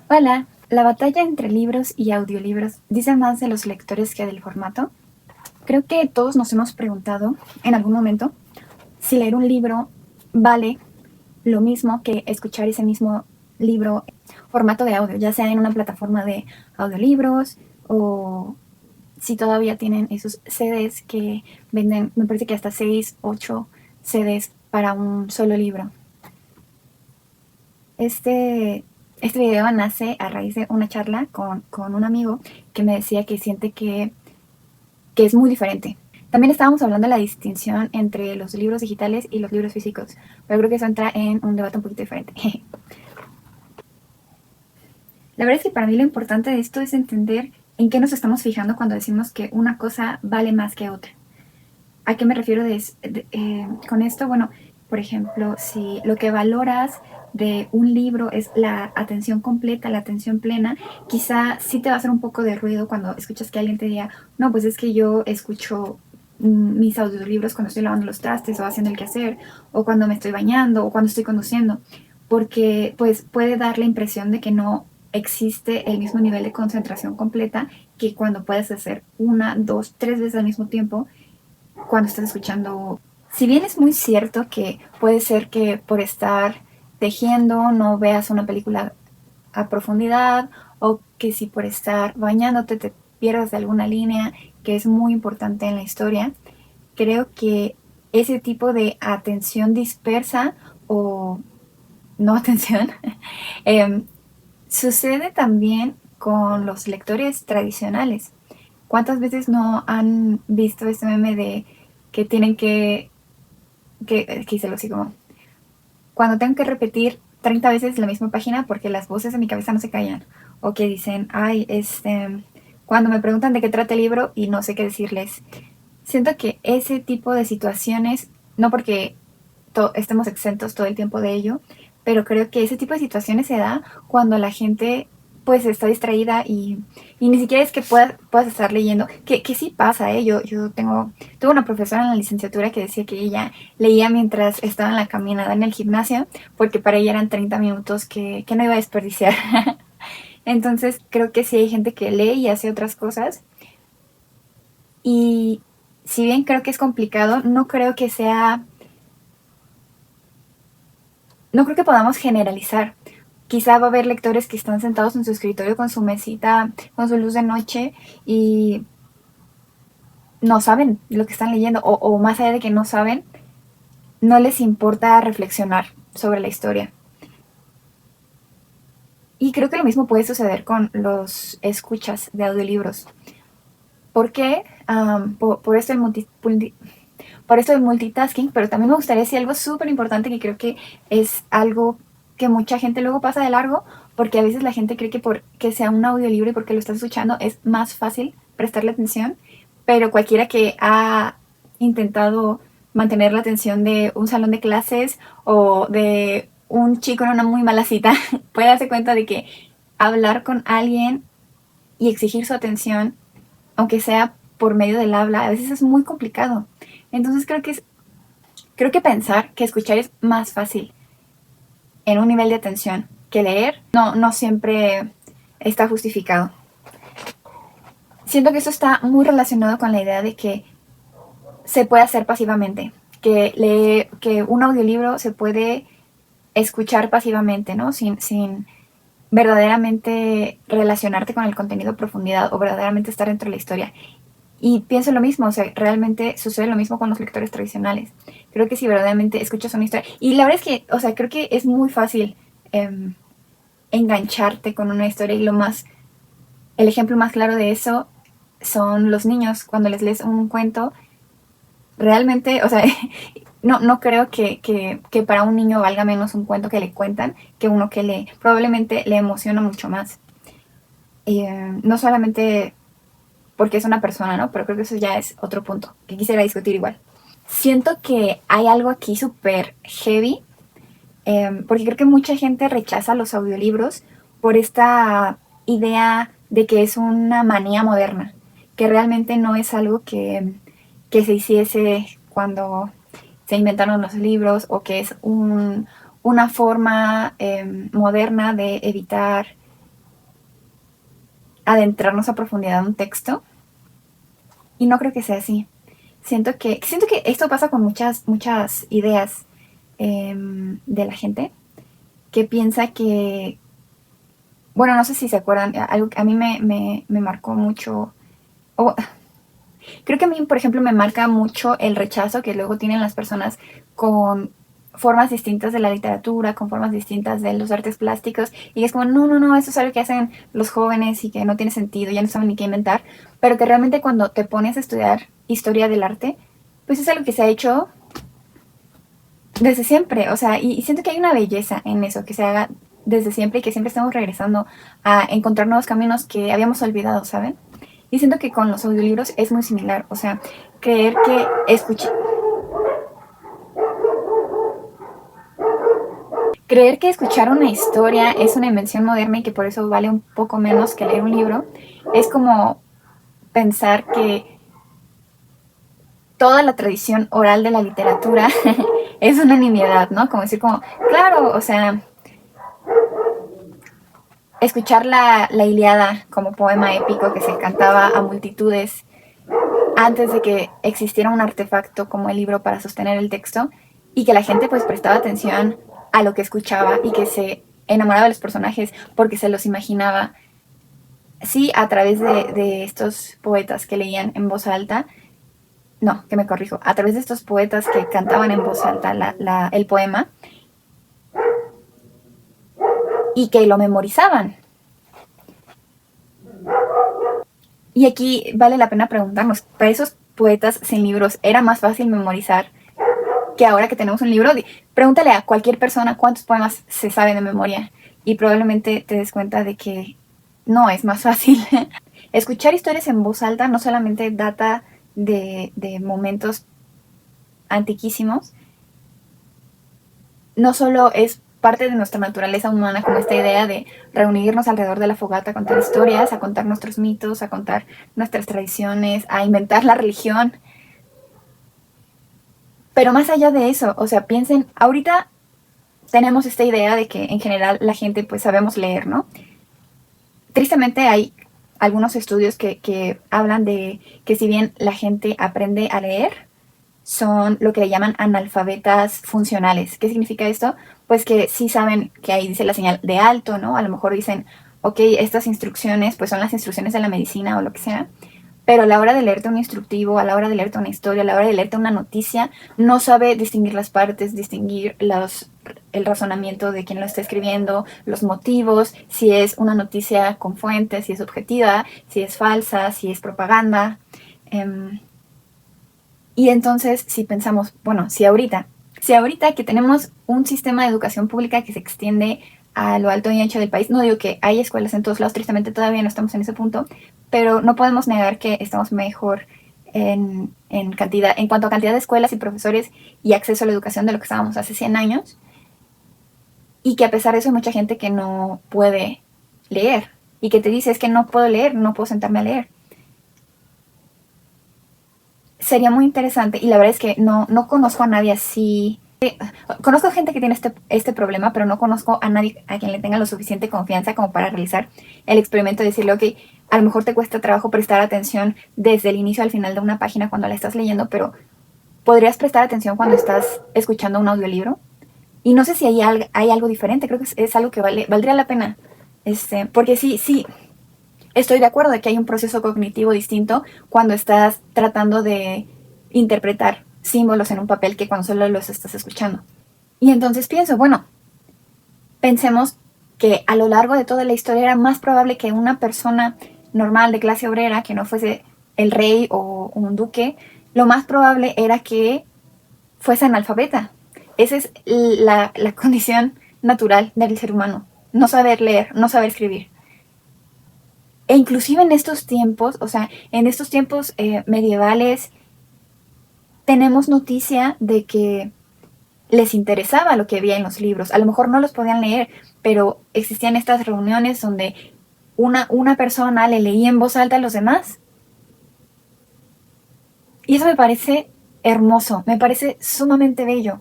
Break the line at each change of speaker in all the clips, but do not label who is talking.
Hola, la batalla entre libros y audiolibros dice más de los lectores que del formato. Creo que todos nos hemos preguntado en algún momento si leer un libro vale lo mismo que escuchar ese mismo libro en formato de audio, ya sea en una plataforma de audiolibros o si todavía tienen esos CDs que venden, me parece que hasta 6, 8 CDs para un solo libro. Este, este video nace a raíz de una charla con un amigo que me decía que siente que es muy diferente. También estábamos hablando de la distinción entre los libros digitales y los libros físicos, pero creo que eso entra en un debate un poquito diferente. La verdad es que para mí lo importante de esto es entender en qué nos estamos fijando cuando decimos que una cosa vale más que otra. ¿A qué me refiero con esto? Bueno, por ejemplo, si lo que valoras de un libro es la atención completa, la atención plena, quizá sí te va a hacer un poco de ruido cuando escuchas que alguien te diga, no, pues es que yo escucho mis audiolibros cuando estoy lavando los trastes o haciendo el quehacer, o cuando me estoy bañando, o cuando estoy conduciendo, porque pues puede dar la impresión de que no existe el mismo nivel de concentración completa que cuando puedes hacer una, dos, tres veces al mismo tiempo cuando estás escuchando. Si bien es muy cierto que puede ser que por estar tejiendo no veas una película a profundidad o que si por estar bañándote te pierdas de alguna línea que es muy importante en la historia, creo que ese tipo de atención dispersa o no atención eh, sucede también con los lectores tradicionales. ¿Cuántas veces no han visto este meme de que tienen que se lo sigo, cuando tengo que repetir 30 veces la misma página porque las voces en mi cabeza no se callan? O que dicen, ay, cuando me preguntan de qué trata el libro y no sé qué decirles. Siento que ese tipo de situaciones, no porque estemos exentos todo el tiempo de ello, pero creo que ese tipo de situaciones se da cuando la gente pues está distraída y ni siquiera es que puedas estar leyendo, que sí pasa, ¿eh? Yo tuve una profesora en la licenciatura que decía que ella leía mientras estaba en la caminada en el gimnasio, porque para ella eran 30 minutos que no iba a desperdiciar. Entonces creo que sí hay gente que lee y hace otras cosas, y si bien creo que es complicado, no creo que podamos generalizar. Quizá va a haber lectores que están sentados en su escritorio con su mesita, con su luz de noche y no saben lo que están leyendo, o más allá de que no saben, no les importa reflexionar sobre la historia. Y creo que lo mismo puede suceder con los escuchas de audiolibros. ¿Por qué? Por esto del multitasking, pero también me gustaría decir algo súper importante que creo que es algo que mucha gente luego pasa de largo, porque a veces la gente cree que porque sea un audiolibro y porque lo estás escuchando es más fácil prestarle atención, pero cualquiera que ha intentado mantener la atención de un salón de clases o de un chico en una muy mala cita puede darse cuenta de que hablar con alguien y exigir su atención, aunque sea por medio del habla, a veces es muy complicado. Entonces creo que pensar que escuchar es más fácil en un nivel de atención que leer no siempre está justificado. Siento que esto está muy relacionado con la idea de que se puede hacer pasivamente, que un audiolibro se puede escuchar pasivamente, ¿no? Sin verdaderamente relacionarte con el contenido a profundidad o verdaderamente estar dentro de la historia. Y pienso lo mismo, o sea, realmente sucede lo mismo con los lectores tradicionales. Creo que si verdaderamente escuchas una historia, y la verdad es que, o sea, creo que es muy fácil engancharte con una historia, y el ejemplo más claro de eso son los niños. Cuando les lees un cuento, realmente, o sea, no creo que para un niño valga menos un cuento que le cuentan que uno que lee. Probablemente le emociona mucho más. No solamente porque es una persona, ¿no? Pero creo que eso ya es otro punto que quisiera discutir igual. Siento que hay algo aquí súper heavy, porque creo que mucha gente rechaza los audiolibros por esta idea de que es una manía moderna, que realmente no es algo que se hiciese cuando se inventaron los libros, o que es una forma moderna de evitar adentrarnos a profundidad en un texto. Y no creo que sea así. Siento que esto pasa con muchas ideas de la gente que piensa que, bueno, no sé si se acuerdan, algo que a mí me marcó mucho, o creo que a mí, por ejemplo, me marca mucho el rechazo que luego tienen las personas con formas distintas de la literatura, con formas distintas de los artes plásticos, y es como, no, no, no, eso es algo que hacen los jóvenes y que no tiene sentido, ya no saben ni qué inventar, pero que realmente cuando te pones a estudiar historia del arte, pues es algo que se ha hecho desde siempre, o sea, y siento que hay una belleza en eso, que se haga desde siempre y que siempre estamos regresando a encontrar nuevos caminos que habíamos olvidado, ¿saben? Y siento que con los audiolibros es muy similar, o sea, creer que escuchar una historia es una invención moderna y que por eso vale un poco menos que leer un libro, es como pensar que toda la tradición oral de la literatura es una nimiedad, ¿no? Como decir como, claro, o sea, escuchar la Ilíada como poema épico que se cantaba a multitudes antes de que existiera un artefacto como el libro para sostener el texto y que la gente pues prestaba atención a lo que escuchaba y que se enamoraba de los personajes porque se los imaginaba. Sí, a través de estos poetas que leían en voz alta, no, que me corrijo, a través de estos poetas que cantaban en voz alta el poema y que lo memorizaban. Y aquí vale la pena preguntarnos, ¿para esos poetas sin libros era más fácil memorizar que ahora que tenemos un libro? Pregúntale a cualquier persona cuántos poemas se sabe de memoria y probablemente te des cuenta de que no es más fácil. Escuchar historias en voz alta no solamente data de momentos antiquísimos, no solo es parte de nuestra naturaleza humana, como esta idea de reunirnos alrededor de la fogata a contar historias, a contar nuestros mitos, a contar nuestras tradiciones, a inventar la religión. Pero más allá de eso, o sea, piensen, ahorita tenemos esta idea de que en general la gente pues sabemos leer, ¿no? Tristemente hay algunos estudios que hablan de que si bien la gente aprende a leer, son lo que le llaman analfabetas funcionales. ¿Qué significa esto? Pues que sí saben que ahí dice la señal de alto, ¿no? A lo mejor dicen, ok, estas instrucciones pues son las instrucciones de la medicina o lo que sea, pero a la hora de leerte un instructivo, a la hora de leerte una historia, a la hora de leerte una noticia, no sabe distinguir las partes, distinguir el razonamiento de quien lo está escribiendo, los motivos, si es una noticia con fuentes, si es objetiva, si es falsa, si es propaganda. Y entonces, si pensamos, bueno, si ahorita que tenemos un sistema de educación pública que se extiende a lo alto y ancho del país, no digo que hay escuelas en todos lados, tristemente todavía no estamos en ese punto, pero no podemos negar que estamos mejor en cuanto a cantidad de escuelas y profesores y acceso a la educación de lo que estábamos hace 100 años, y que a pesar de eso hay mucha gente que no puede leer y que te dice, es que no puedo leer, no puedo sentarme a leer. Sería muy interesante y la verdad es que no conozco a nadie así. Conozco gente que tiene este problema, pero no conozco a nadie a quien le tenga lo suficiente confianza como para realizar el experimento de decirle, ok, a lo mejor te cuesta trabajo prestar atención desde el inicio al final de una página cuando la estás leyendo, pero podrías prestar atención cuando estás escuchando un audiolibro. Y no sé si hay algo diferente, creo que es algo que valdría la pena. Porque sí, estoy de acuerdo de que hay un proceso cognitivo distinto cuando estás tratando de interpretar símbolos en un papel que cuando solo los estás escuchando. Y entonces pienso, bueno, pensemos que a lo largo de toda la historia era más probable que una persona normal de clase obrera, que no fuese el rey o un duque, lo más probable era que fuese analfabeta. Esa es la condición natural del ser humano, no saber leer, no saber escribir. E inclusive en estos tiempos, o sea, en estos tiempos medievales, tenemos noticia de que les interesaba lo que había en los libros. A lo mejor no los podían leer, pero existían estas reuniones donde una persona le leía en voz alta a los demás. Y eso me parece hermoso, me parece sumamente bello.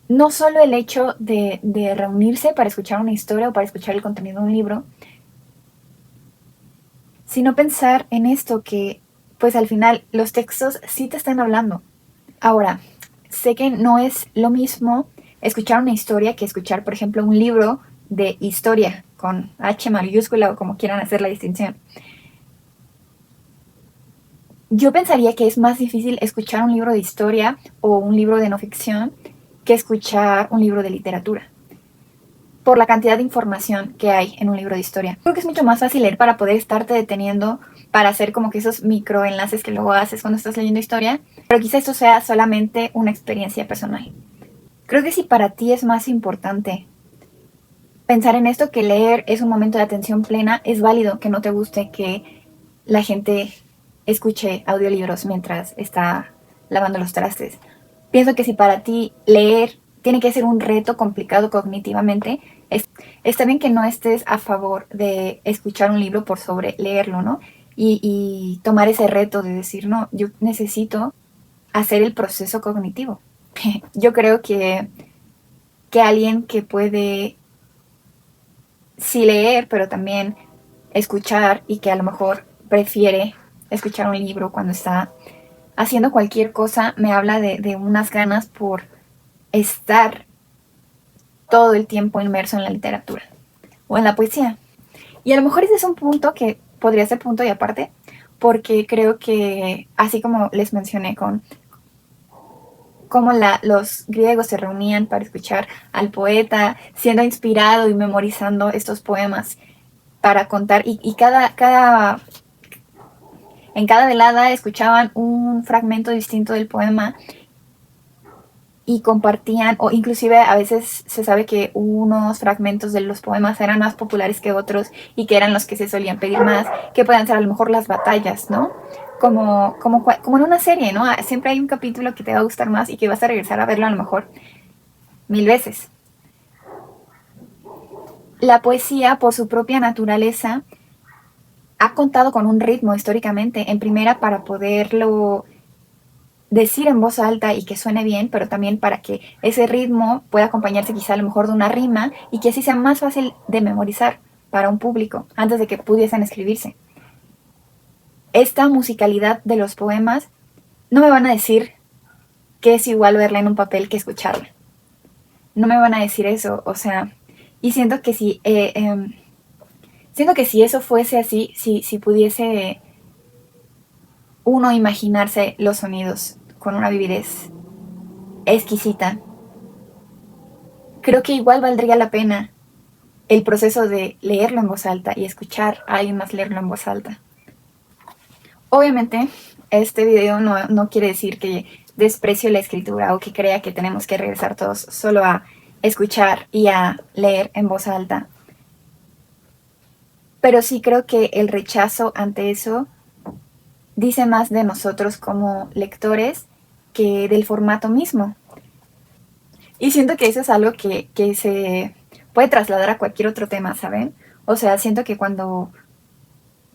no solo el hecho de reunirse para escuchar una historia o para escuchar el contenido de un libro, sino pensar en esto que, pues al final, los textos sí te están hablando. Ahora, sé que no es lo mismo escuchar una historia que escuchar, por ejemplo, un libro de historia con H mayúscula o como quieran hacer la distinción. Yo pensaría que es más difícil escuchar un libro de historia o un libro de no ficción que escuchar un libro de literatura, por la cantidad de información que hay en un libro de historia. Creo que es mucho más fácil leer para poder estarte deteniendo, para hacer como que esos microenlaces que luego haces cuando estás leyendo historia, pero quizá esto sea solamente una experiencia personal. Creo que si para ti es más importante pensar en esto, que leer es un momento de atención plena, es válido que no te guste que la gente escuche audiolibros mientras está lavando los trastes. Pienso que si para ti leer tiene que ser un reto complicado cognitivamente, está bien que no estés a favor de escuchar un libro por sobre leerlo, ¿no? Y tomar ese reto de decir, no, yo necesito hacer el proceso cognitivo. Yo creo que alguien que puede sí leer, pero también escuchar y que a lo mejor prefiere escuchar un libro cuando está haciendo cualquier cosa, me habla de unas ganas por estar todo el tiempo inmerso en la literatura o en la poesía. Y a lo mejor ese es un punto que podría ser punto y aparte, porque creo que así como les mencioné con cómo los griegos se reunían para escuchar al poeta, siendo inspirado y memorizando estos poemas para contar, y en cada velada escuchaban un fragmento distinto del poema y compartían, o inclusive a veces se sabe que unos fragmentos de los poemas eran más populares que otros y que eran los que se solían pedir más, que puedan ser a lo mejor las batallas, ¿no? Como en una serie, ¿no? Siempre hay un capítulo que te va a gustar más y que vas a regresar a verlo a lo mejor 1000 veces. La poesía, por su propia naturaleza, ha contado con un ritmo históricamente, en primera para poderlo decir en voz alta y que suene bien, pero también para que ese ritmo pueda acompañarse quizá a lo mejor de una rima y que así sea más fácil de memorizar para un público antes de que pudiesen escribirse. Esta musicalidad de los poemas, no me van a decir que es igual verla en un papel que escucharla. No me van a decir eso, o sea, y siento que si eso fuese así, si pudiese uno imaginarse los sonidos con una vividez exquisita, creo que igual valdría la pena el proceso de leerlo en voz alta y escuchar a alguien más leerlo en voz alta. Obviamente, este video no quiere decir que desprecio la escritura o que crea que tenemos que regresar todos solo a escuchar y a leer en voz alta. Pero sí creo que el rechazo ante eso dice más de nosotros como lectores que del formato mismo. Y siento que eso es algo que se puede trasladar a cualquier otro tema, ¿saben? O sea, siento que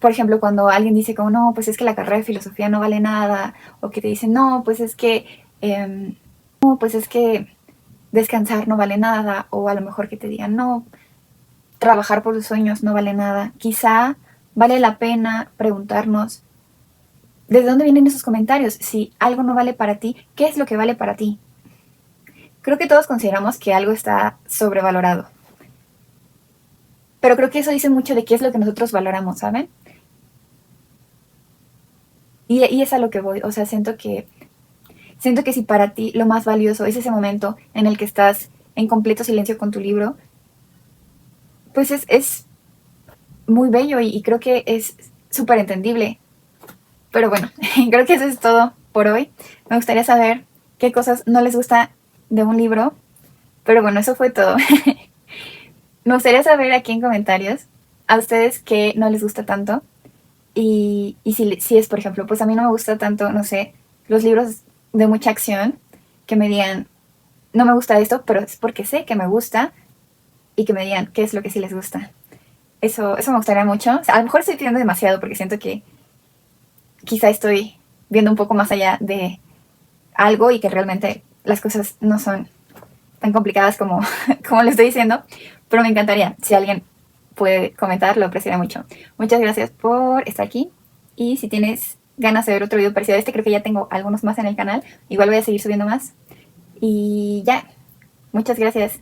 por ejemplo, cuando alguien dice como, no, pues es que la carrera de filosofía no vale nada, o que te dicen, no, pues es que descansar no vale nada, o a lo mejor que te digan, no, trabajar por tus sueños no vale nada. Quizá vale la pena preguntarnos, ¿desde dónde vienen esos comentarios? Si algo no vale para ti, ¿qué es lo que vale para ti? Creo que todos consideramos que algo está sobrevalorado. Pero creo que eso dice mucho de qué es lo que nosotros valoramos, ¿saben? Y es a lo que voy. O sea, siento que si para ti lo más valioso es ese momento en el que estás en completo silencio con tu libro, pues es muy bello y creo que es súper entendible. Pero bueno, creo que eso es todo por hoy. Me gustaría saber qué cosas no les gusta de un libro. Pero bueno, eso fue todo. Me gustaría saber aquí en comentarios a ustedes qué no les gusta tanto. Y si es, por ejemplo, pues a mí no me gusta tanto, no sé, los libros de mucha acción, que me digan, no me gusta esto, pero es porque sé que me gusta, y que me digan qué es lo que sí les gusta. Eso me gustaría mucho. O sea, a lo mejor estoy pidiendo demasiado porque siento que quizá estoy viendo un poco más allá de algo y que realmente las cosas no son tan complicadas como, como lo estoy diciendo, pero me encantaría. Si alguien puede comentar, lo apreciaría mucho. Muchas gracias por estar aquí. Y si tienes ganas de ver otro video parecido a este, creo que ya tengo algunos más en el canal. Igual voy a seguir subiendo más. Y ya, muchas gracias.